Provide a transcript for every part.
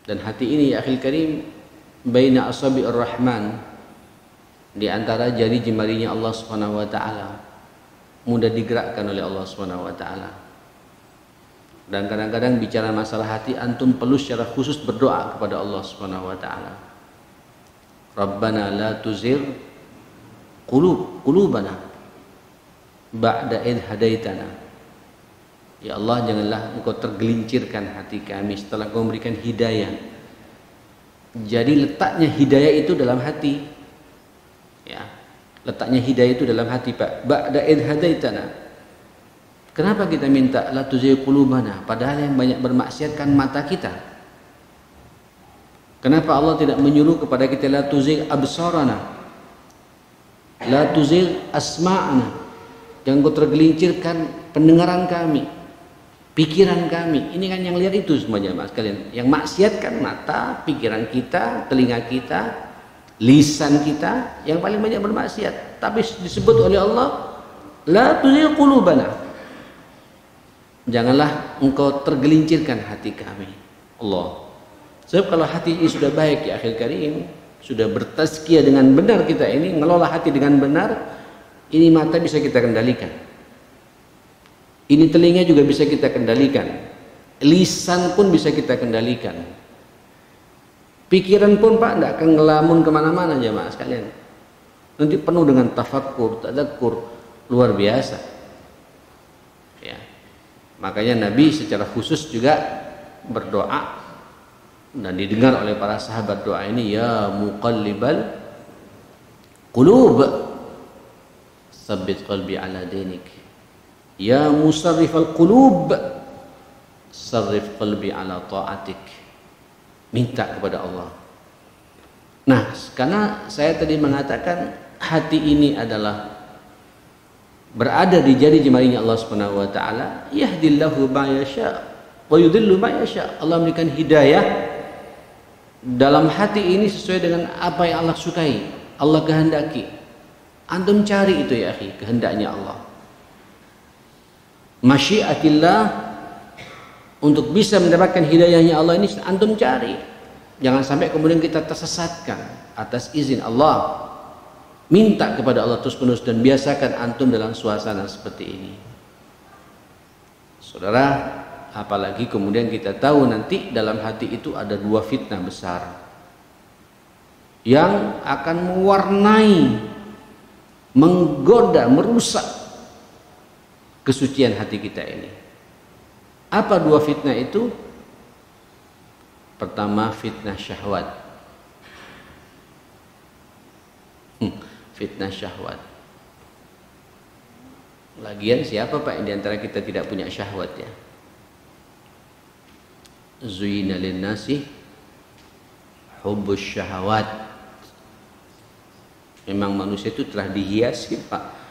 Dan hati ini ya akhil karim, baina asabi'ir rahman, di antara jari jemarinya Allah Subhanahu wa taala, mudah digerakkan oleh Allah Subhanahu wa taala. Dan kadang-kadang bicara masalah hati, antum perlu secara khusus berdoa kepada Allah Subhanahu wa taala. Rabbana la tuzigh qulubana ba'da idh hadaitana. Ya Allah, janganlah engkau tergelincirkan hati kami setelah engkau memberikan hidayah. Jadi letaknya hidayah itu dalam hati. Ya, letaknya hidayah itu dalam hati, Pak. Ba'da idh hadaitana. Kenapa kita minta la tuzigh qulubana, padahal yang banyak bermaksiat kan mata kita? Kenapa Allah tidak menyuruh kepada kita la tuzigh absarana, la tuzigh asma'ana, jangan kau tergelincirkan pendengaran kami, pikiran kami. Ini kan yang lihat itu semuanya mas kalian. Yang maksiat kan mata, pikiran kita, telinga kita, lisan kita, yang paling banyak bermaksiat. Tapi disebut oleh Allah, la tuzigh qulubana, janganlah engkau tergelincirkan hati kami. Allah. Sebab kalau hati ini sudah baik ya akhil karim, sudah bertazkiyah dengan benar, kita ini ngelola hati dengan benar, ini mata bisa kita kendalikan, ini telinga juga bisa kita kendalikan, lisan pun bisa kita kendalikan, pikiran pun Pak tidak akan ngelamun kemana-mana jemaah sekalian. Nanti penuh dengan tafakkur, tadakkur, luar biasa. Ya. Makanya Nabi secara khusus juga berdoa dan didengar oleh para sahabat doa ini, ya muqallibal qulub tsabbit qalbi ala dinik, ya musarrifal qulub sarrif qalbi ala ta'atik. Minta kepada Allah. Nah, karena saya tadi mengatakan hati ini adalah berada di jari jemarinya Allah Subhanahu wa taala, yahdillahu ma yasha wa yudhillu ma yasha. Allah memberikan hidayah dalam hati ini sesuai dengan apa yang Allah sukai, Allah kehendaki. Antum cari itu ya akhi, kehendaknya Allah. Masyiatillah, untuk bisa mendapatkan hidayahnya Allah ini antum cari. Jangan sampai kemudian kita tersesatkan atas izin Allah. Minta kepada Allah terus-menerus dan biasakan antum dalam suasana seperti ini. Saudara, apalagi kemudian kita tahu nanti dalam hati itu ada dua fitnah besar yang akan mewarnai, menggoda, merusak kesucian hati kita ini. Apa dua fitnah itu? Pertama, fitnah syahwat. Fitnah syahwat. Lagian siapa Pak di antara kita tidak punya syahwat ya? Zuyina linnasi hubbus syahawat. Memang manusia itu telah dihiasi Pak.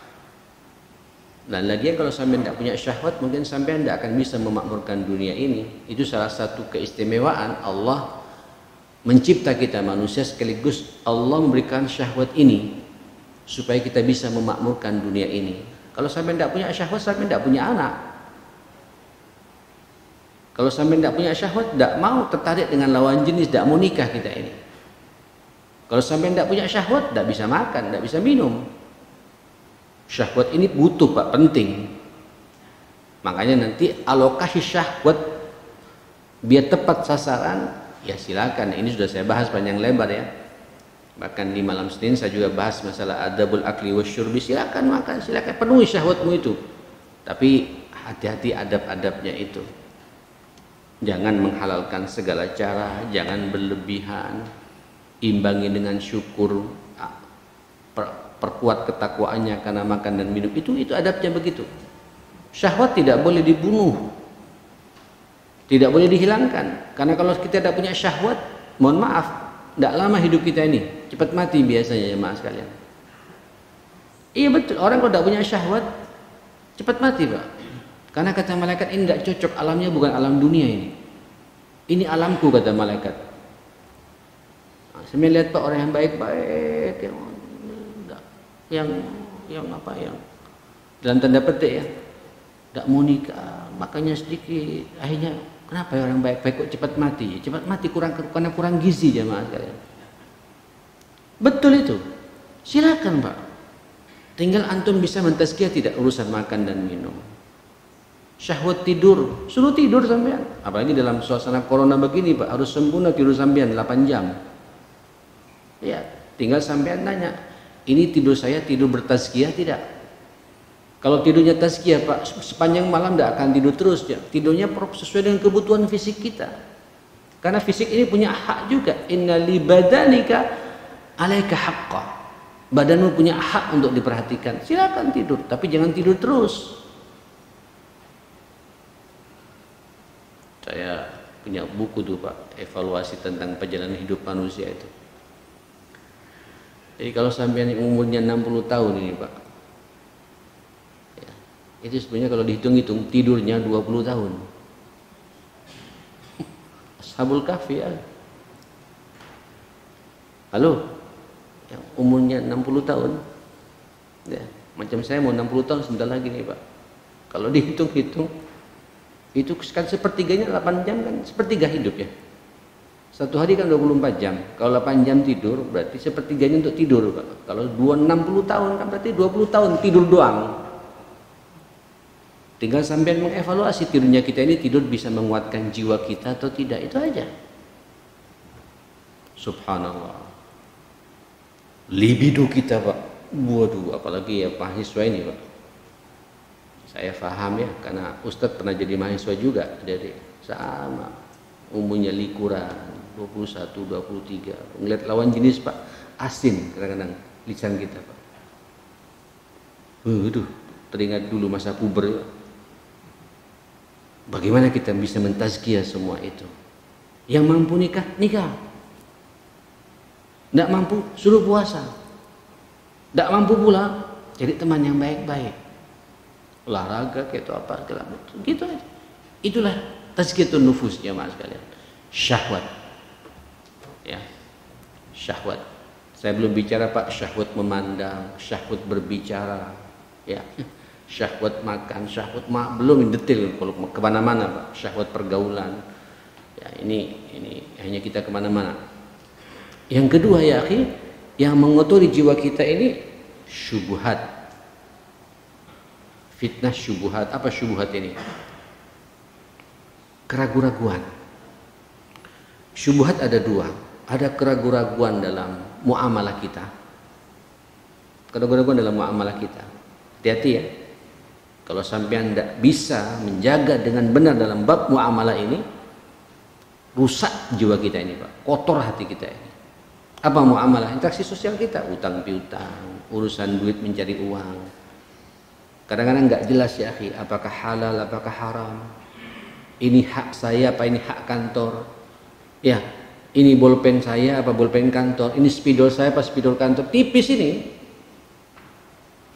Dan lagian kalau sampai tidak punya syahwat, mungkin sampai tidak akan bisa memakmurkan dunia ini. Itu salah satu keistimewaan Allah mencipta kita manusia, sekaligus Allah memberikan syahwat ini supaya kita bisa memakmurkan dunia ini. Kalau sampai tidak punya syahwat, sampai tidak punya anak. Kalau sampai tidak punya syahwat, tidak mau tertarik dengan lawan jenis, tidak mau nikah kita ini. Kalau sampai tidak punya syahwat, tidak bisa makan, tidak bisa minum. Syahwat ini butuh Pak, penting. Makanya nanti alokasi syahwat biar tepat sasaran, ya silakan. Ini sudah saya bahas panjang lebar ya. Bahkan di malam Senin saya juga bahas masalah adabul akli wasyurbi. Silakan makan, silakan penuhi syahwatmu itu. Tapi hati-hati adab-adabnya itu. Jangan menghalalkan segala cara, jangan berlebihan. Imbangi dengan syukur, perkuat ketakwaannya karena makan dan minum. Itu adabnya begitu. Syahwat tidak boleh dibunuh, tidak boleh dihilangkan. Karena kalau kita tidak punya syahwat, mohon maaf, tidak lama hidup kita ini, cepat mati biasanya jemaah sekalian. Iya betul, orang kalau tidak punya syahwat cepat mati Pak. Karena kata malaikat ini tidak cocok, alamnya bukan alam dunia ini. Ini alamku kata malaikat. Nah, saya melihat Pak orang yang baik-baik, yang apa, yang dalam tanda petik ya, tidak mau nikah, makannya sedikit, akhirnya kenapa ya orang baik-baik kok cepat mati? Cepat mati karena kurang gizi jemaah sekalian. Betul itu. Silakan Pak. Tinggal antum bisa mentazkiyah tidak urusan makan dan minum. Syahwat tidur, suruh tidur sampean. Apalagi dalam suasana corona begini Pak, harus sempurna tidur sampean 8 jam. Ya, tinggal sampean nanya, ini tidur saya tidur bertazkiyah tidak? Kalau tidurnya tazkiyah Pak, sepanjang malam tidak akan tidur terus ya. Tidurnya sesuai dengan kebutuhan fisik kita. Karena fisik ini punya hak juga. Inna li badanika alaika haqqa. Badanmu punya hak untuk diperhatikan. Silakan tidur, tapi jangan tidur terus. Saya punya buku tuh Pak, evaluasi tentang perjalanan hidup manusia itu. Jadi kalau sampean umurnya 60 tahun ini Pak, itu sebenarnya kalau dihitung-hitung tidurnya 20 tahun. Ashabul Kahfi ya. Halo, yang umurnya 60 tahun ya, macam saya mau 60 tahun sebentar lagi nih Pak. Kalau dihitung-hitung itu kan sepertiganya 8 jam kan sepertiga hidup ya. Satu hari kan 24 jam. Kalau 8 jam tidur berarti sepertiganya untuk tidur Pak. Kalau 60 tahun kan berarti 20 tahun tidur doang. Tinggal sambil mengevaluasi tidurnya kita ini tidur bisa menguatkan jiwa kita atau tidak, itu aja. Subhanallah. Libido kita Pak, waduh, apalagi ya mahasiswa ini Pak. Saya paham ya, karena Ustadz pernah jadi mahasiswa juga dari sama umurnya likuran 21, 23. Ngeliat lawan jenis Pak, asin kadang-kadang lisan kita Pak. Waduh, teringat dulu masa puber. Bagaimana kita bisa mentazkiyah semua itu? Yang mampu nikah, nikah. Tidak mampu, suruh puasa. Tidak mampu pula, jadi teman yang baik-baik. Olahraga, kayak itu apa, gitu aja. Itulah tazkiyatun nufus jemaah sekalian. Syahwat. Ya. Syahwat. Saya belum bicara Pak, syahwat memandang, syahwat berbicara. Ya. Syahwat makan, syahwat belum detail kalau kemana-mana Pak, syahwat pergaulan ya, ini hanya kita kemana-mana. Yang kedua ya akhi, yang mengotori jiwa kita ini syubhat, fitnah syubhat. Apa syubhat ini? Keraguan-raguan. Syubhat ada dua, ada keraguan-raguan dalam muamalah kita, keraguan-raguan dalam muamalah kita. Hati-hati ya. Kalau sampean tidak bisa menjaga dengan benar dalam bab muamalah ini, rusak jiwa kita ini Pak, kotor hati kita ini. Apa muamalah? Interaksi sosial kita, utang piutang, urusan duit mencari uang. Kadang-kadang nggak jelas ya akhi, apakah halal, apakah haram. Ini hak saya, apa ini hak kantor? Ya, ini bolpen saya, apa bolpen kantor? Ini spidol saya, apa spidol kantor? Tipis ini.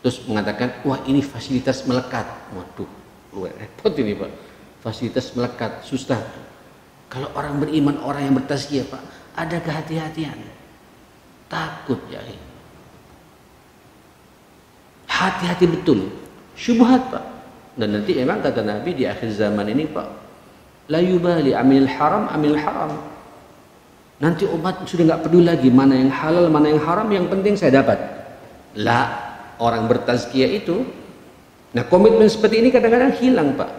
Terus mengatakan, wah ini fasilitas melekat. Waduh, repot ini Pak. Fasilitas melekat, susah. Kalau orang beriman, orang yang bertazkiyah Pak, ada kehati-hatian. Takut ya. Hati-hati betul. Syubhat Pak. Dan nanti emang kata Nabi di akhir zaman ini Pak, la yubali amil haram amil haram. Nanti umat sudah nggak peduli lagi mana yang halal, mana yang haram, yang penting saya dapat. La. Orang bertazkiyah itu, nah komitmen seperti ini kadang-kadang hilang Pak.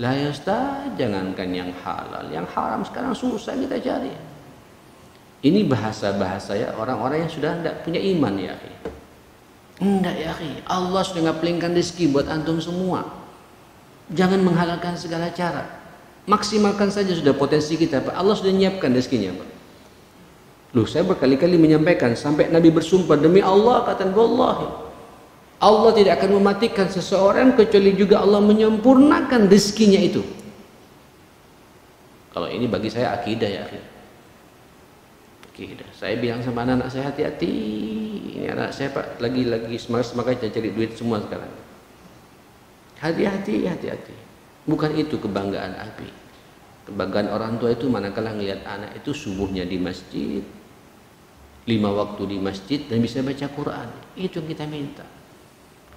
Lah ya Ustaz, jangankan yang halal, yang haram sekarang susah kita cari. Ini bahasa-bahasa ya orang-orang yang sudah tidak punya iman ya akhi. Enggak ya akhi, Allah sudah ngapelingkan rezeki buat antum semua. Jangan menghalalkan segala cara. Maksimalkan saja sudah potensi kita Pak. Allah sudah menyiapkan rezekinya Pak. Loh, saya berkali-kali menyampaikan sampai Nabi bersumpah demi Allah, kata wallahi Allah tidak akan mematikan seseorang kecuali juga Allah menyempurnakan rezekinya itu. Kalau ini bagi saya akidah ya akhi. Akidah. Saya bilang sama anak-anak saya, hati-hati. Ini anak saya Pak lagi semangat cari duit semua sekarang. Hati-hati, hati-hati. Bukan itu kebanggaan Abi. Kebanggaan orang tua itu manakala ngelihat anak itu subuhnya di masjid, 5 waktu di masjid dan bisa baca Quran. Itu yang kita minta.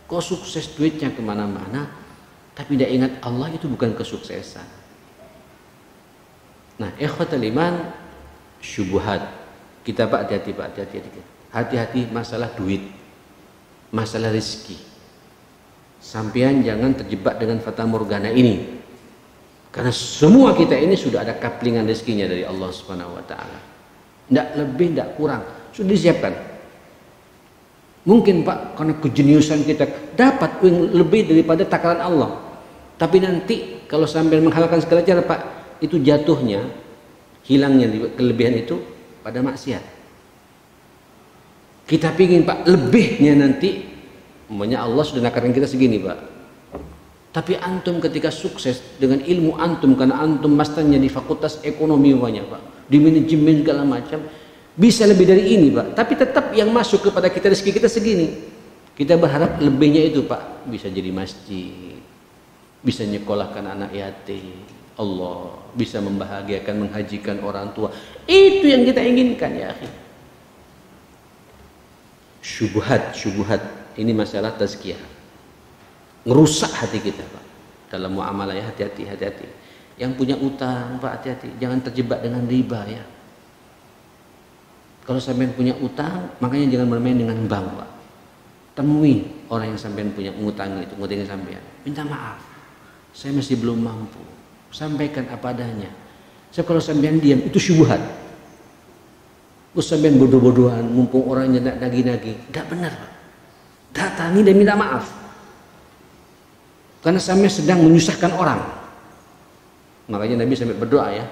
Kok sukses duitnya kemana-mana, tapi tidak ingat Allah, itu bukan kesuksesan. Nah, ikhwatal iman, syubhat. Kita Pak hati-hati Pak, hati-hati masalah duit, masalah rezeki. Sampean jangan terjebak dengan fata morgana ini. Karena semua kita ini sudah ada kaplingan rezekinya dari Allah Subhanahu wa taala. Tidak lebih, tidak kurang, sudah disiapkan. Mungkin Pak, karena kejeniusan kita dapat lebih daripada takaran Allah. Tapi nanti kalau sampai menghalalkan segala cara Pak, itu jatuhnya, hilangnya kelebihan itu pada maksiat. Kita pingin Pak, lebihnya nanti, umpamanya Allah sudah nakarkan kita segini Pak. Tapi antum ketika sukses dengan ilmu antum, karena antum masternya di fakultas ekonomi umpamanya Pak, di manajemen segala macam, bisa lebih dari ini Pak. Tapi tetap yang masuk kepada kita rezeki kita segini. Kita berharap lebihnya itu Pak, bisa jadi masjid, bisa nyekolahkan anak yatim, Allah bisa membahagiakan, menghajikan orang tua. Itu yang kita inginkan ya akhi. Syubhat ini masalah tazkiyah, ngerusak hati kita Pak dalam muamalah ya. Hati-hati. Yang punya utang Pak, hati-hati, jangan terjebak dengan riba ya. Kalau sampean punya utang, makanya jangan bermain dengan bank Pak. Temui orang yang sampean punya utang itu, ngutangin sampean, minta maaf, saya masih belum mampu, sampaikan apa adanya. So, kalau sampean diam, itu syubhat. Terus sampean bodoh-bodohan, mumpung orangnya tidak nagih-nagih, tidak benar Pak. Datangi dan minta maaf, karena sampean sedang menyusahkan orang. Makanya Nabi sampai berdoa ya,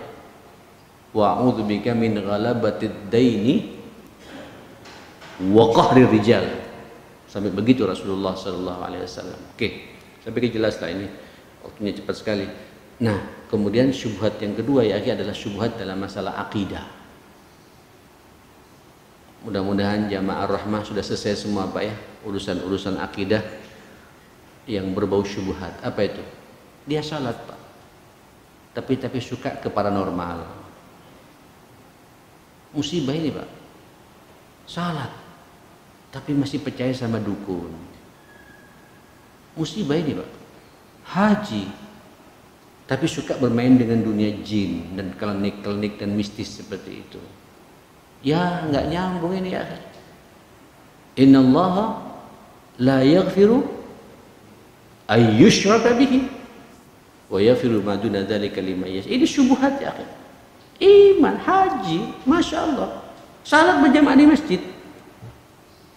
wa'udzubika min ghalabatid daini wa qahrir rijal. Sampai begitu Rasulullah sallallahu alaihi wasallam. Oke, saya pikir jelas lah ini. Waktunya cepat sekali. Nah, kemudian syubhat yang kedua ya adalah syubhat dalam masalah akidah. Mudah-mudahan jamaah rahmah sudah selesai semua Pak ya, urusan-urusan akidah yang berbau syubhat. Apa itu? Dia salat Pak, tapi suka ke paranormal. Musibah ini Pak. Salat tapi masih percaya sama dukun. Musibah ini Pak. Haji tapi suka bermain dengan dunia jin dan klinik-klinik dan mistis seperti itu. Ya nggak nyambung ini ya. Innallaha la yaghfiru ay yushraka bihi wa yaghfiru ma duna dzalika liman yasha. Ini syubhat ya akhi. Iman, haji, masya Allah, salat berjamaah di masjid.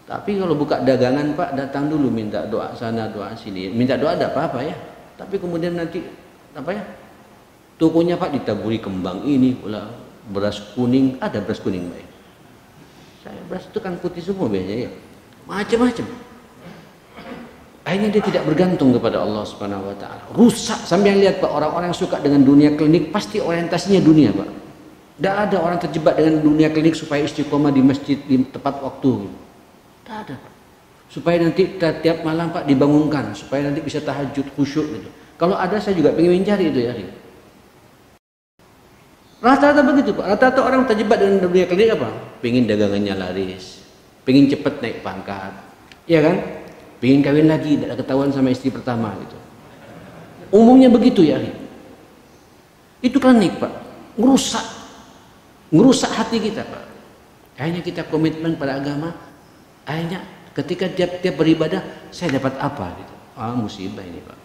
Tapi kalau buka dagangan Pak, datang dulu minta doa sana doa sini. Minta doa ada apa-apa ya. Tapi kemudian nanti apa ya? Tokonya Pak ditaburi kembang ini, pula beras kuning, ada beras kuning Pak. Saya beras itu kan putih semua biasanya ya. Macam-macam. Akhirnya dia tidak bergantung kepada Allah Subhanahu wa taala. Rusak. Sampai lihat Pak, orang-orang yang suka dengan dunia klinik pasti orientasinya dunia Pak. Tidak ada orang terjebak dengan dunia klinik supaya istiqomah di masjid di tepat waktu. Tidak ada. Supaya nanti tiap malam Pak dibangunkan, supaya nanti bisa tahajud khusyuk gitu. Kalau ada saya juga pengen mencari itu ya. Rata-rata begitu Pak. Rata-rata orang terjebak dengan dunia klinik apa? Pengen dagangannya laris, pengen cepat naik pangkat, ya kan? Pengen kawin lagi, tidak ketahuan sama istri pertama gitu. Umumnya begitu ya. Itu klinik Pak. Ngerusak hati kita Pak. Akhirnya kita komitmen pada agama. Akhirnya ketika tiap beribadah, saya dapat apa gitu. Musibah ini Pak.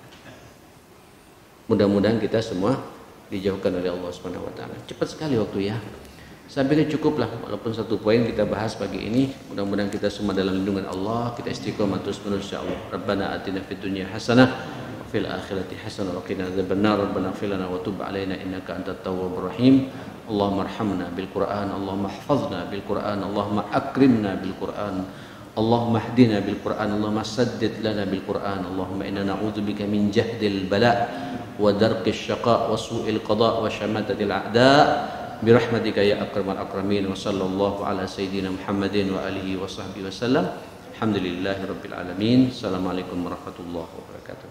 Mudah-mudahan kita semua dijauhkan oleh Allah Subhanahu wa taala. Cepat sekali waktu ya. Saya pikir cukuplah, walaupun satu poin kita bahas pagi ini. Mudah-mudahan kita semua dalam lindungan Allah, kita istiqomah terus menerus insyaallah. Rabbana atina fid dunya hasanah wa fil akhirati hasanah wa qina adzabannar. Rabbana ighfir lana wa tub alaina innaka antat tawwabur rahim. Allahumma arhamna bil Qur'an, Allahumma ihfazna bil Qur'an, Allahumma akrimna bil Qur'an. Allahumma hdina bil Qur'an, Allahumma saddid lana bil Qur'an. Allahumma inna na'udzubika min jahdil bala' wa darqis syaqa' wa su'il qada' wa syamatatil a'da'. Birahmatika ya akramal akramin. Wa sallallahu ala sayyidina Muhammadin wa alihi wa sahbihi wa sallam. Alhamdulillahi rabbil alamin. Assalamualaikum warahmatullahi wabarakatuh.